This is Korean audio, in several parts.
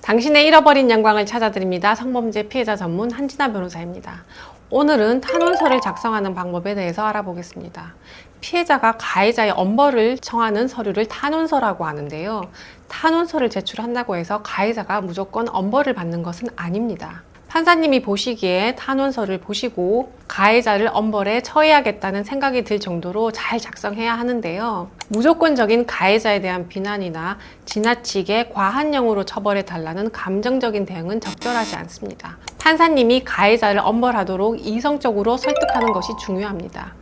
당신의 잃어버린 영광을 찾아드립니다. 성범죄 피해자 전문 한진아 변호사입니다. 오늘은 탄원서를 작성하는 방법에 대해서 알아보겠습니다. 피해자가 가해자의 엄벌을 청하는 서류를 탄원서라고 하는데요. 탄원서를 제출한다고 해서 가해자가 무조건 엄벌을 받는 것은 아닙니다. 판사님이 보시기에 탄원서를 보시고 가해자를 엄벌에 처해야겠다는 생각이 들 정도로 잘 작성해야 하는데요. 무조건적인 가해자에 대한 비난이나 지나치게 과한형으로 처벌해달라는 감정적인 대응은 적절하지 않습니다. 판사님이 가해자를 엄벌하도록 이성적으로 설득하는 것이 중요합니다.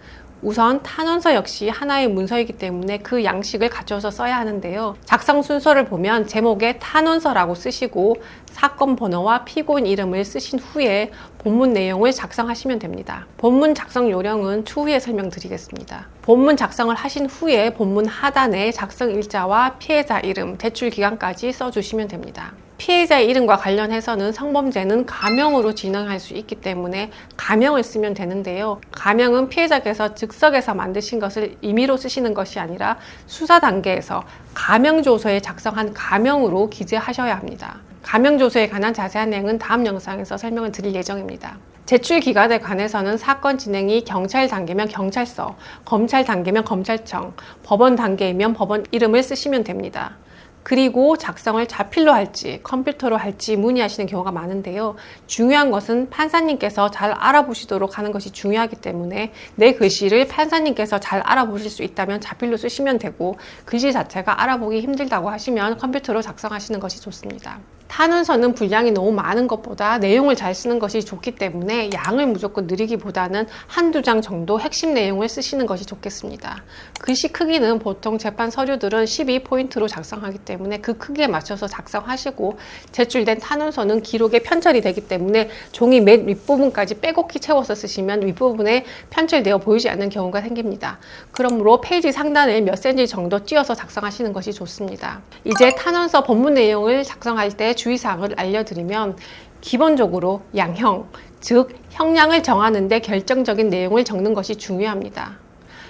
우선 탄원서 역시 하나의 문서이기 때문에 그 양식을 갖춰서 써야 하는데요. 작성 순서를 보면 제목에 탄원서라고 쓰시고 사건 번호와 피고인 이름을 쓰신 후에 본문 내용을 작성하시면 됩니다. 본문 작성 요령은 추후에 설명드리겠습니다. 본문 작성을 하신 후에 본문 하단에 작성 일자와 피해자 이름, 제출 기간까지 써주시면 됩니다. 피해자의 이름과 관련해서는 성범죄는 가명으로 진행할 수 있기 때문에 가명을 쓰면 되는데요. 가명은 피해자께서 즉석에서 만드신 것을 임의로 쓰시는 것이 아니라 수사 단계에서 가명조서에 작성한 가명으로 기재하셔야 합니다. 가명조서에 관한 자세한 내용은 다음 영상에서 설명을 드릴 예정입니다. 제출 기간에 관해서는 사건 진행이 경찰 단계면 경찰서, 검찰 단계면 검찰청, 법원 단계이면 법원 이름을 쓰시면 됩니다. 그리고 작성을 자필로 할지 컴퓨터로 할지 문의하시는 경우가 많은데요. 중요한 것은 판사님께서 잘 알아보시도록 하는 것이 중요하기 때문에 내 글씨를 판사님께서 잘 알아보실 수 있다면 자필로 쓰시면 되고, 글씨 자체가 알아보기 힘들다고 하시면 컴퓨터로 작성하시는 것이 좋습니다. 탄원서는 분량이 너무 많은 것보다 내용을 잘 쓰는 것이 좋기 때문에 양을 무조건 늘리기보다는 한두 장 정도 핵심 내용을 쓰시는 것이 좋겠습니다. 글씨 크기는 보통 재판 서류들은 12포인트로 작성하기 때문에 그 크기에 맞춰서 작성하시고, 제출된 탄원서는 기록에 편철이 되기 때문에 종이 맨 윗부분까지 빼곡히 채워서 쓰시면 윗부분에 편철되어 보이지 않는 경우가 생깁니다. 그러므로 페이지 상단을 몇 cm 정도 띄어서 작성하시는 것이 좋습니다. 이제 탄원서 본문 내용을 작성할 때 주의사항을 알려드리면, 기본적으로 양형, 즉 형량을 정하는 데 결정적인 내용을 적는 것이 중요합니다.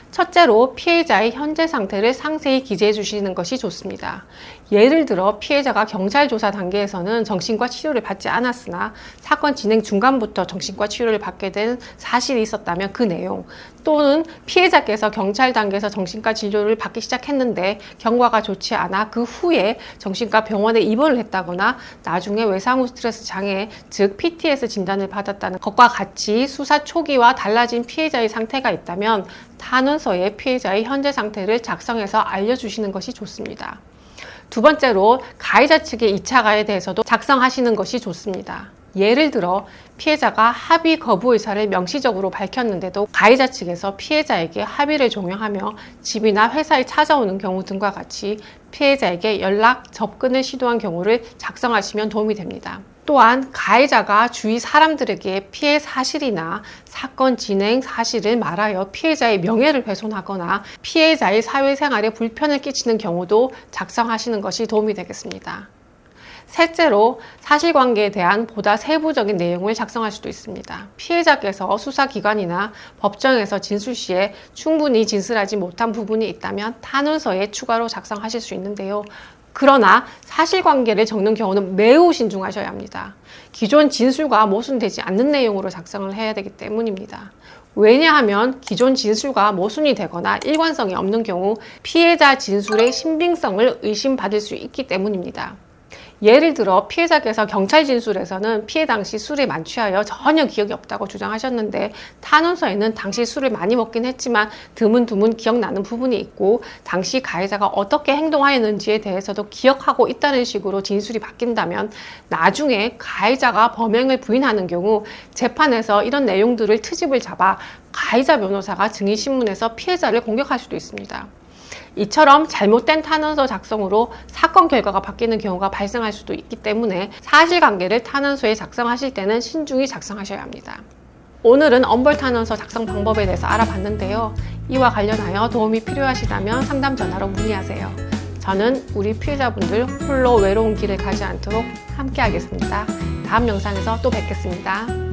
첫째로 피해자의 현재 상태를 상세히 기재해 주시는 것이 좋습니다. 예를 들어 피해자가 경찰 조사 단계에서는 정신과 치료를 받지 않았으나 사건 진행 중간부터 정신과 치료를 받게 된 사실이 있었다면 그 내용, 또는 피해자께서 경찰 단계에서 정신과 진료를 받기 시작했는데 경과가 좋지 않아 그 후에 정신과 병원에 입원을 했다거나 나중에 외상후 스트레스 장애, 즉 PTSD 진단을 받았다는 것과 같이 수사 초기와 달라진 피해자의 상태가 있다면 탄원서에 피해자의 현재 상태를 작성해서 알려주시는 것이 좋습니다. 두 번째로 가해자 측의 2차 가해에 대해서도 작성하시는 것이 좋습니다. 예를 들어 피해자가 합의 거부 의사를 명시적으로 밝혔는데도 가해자 측에서 피해자에게 합의를 종용하며 집이나 회사에 찾아오는 경우 등과 같이 피해자에게 연락, 접근을 시도한 경우를 작성하시면 도움이 됩니다. 또한 가해자가 주위 사람들에게 피해 사실이나 사건 진행 사실을 말하여 피해자의 명예를 훼손하거나 피해자의 사회생활에 불편을 끼치는 경우도 작성하시는 것이 도움이 되겠습니다. 셋째로 사실관계에 대한 보다 세부적인 내용을 작성할 수도 있습니다. 피해자께서 수사기관이나 법정에서 진술 시에 충분히 진술하지 못한 부분이 있다면 탄원서에 추가로 작성하실 수 있는데요. 그러나 사실관계를 적는 경우는 매우 신중하셔야 합니다. 기존 진술과 모순되지 않는 내용으로 작성을 해야 되기 때문입니다. 왜냐하면 기존 진술과 모순이 되거나 일관성이 없는 경우 피해자 진술의 신빙성을 의심받을 수 있기 때문입니다. 예를 들어 피해자께서 경찰 진술에서는 피해 당시 술에 만취하여 전혀 기억이 없다고 주장하셨는데 탄원서에는 당시 술을 많이 먹긴 했지만 드문드문 기억나는 부분이 있고 당시 가해자가 어떻게 행동하였는지에 대해서도 기억하고 있다는 식으로 진술이 바뀐다면 나중에 가해자가 범행을 부인하는 경우 재판에서 이런 내용들을 트집을 잡아 가해자 변호사가 증인신문에서 피해자를 공격할 수도 있습니다. 이처럼 잘못된 탄원서 작성으로 사건 결과가 바뀌는 경우가 발생할 수도 있기 때문에 사실관계를 탄원서에 작성하실 때는 신중히 작성하셔야 합니다. 오늘은 엄벌 탄원서 작성 방법에 대해서 알아봤는데요. 이와 관련하여 도움이 필요하시다면 상담 전화로 문의하세요. 저는 우리 피해자분들 홀로 외로운 길을 가지 않도록 함께 하겠습니다. 다음 영상에서 또 뵙겠습니다.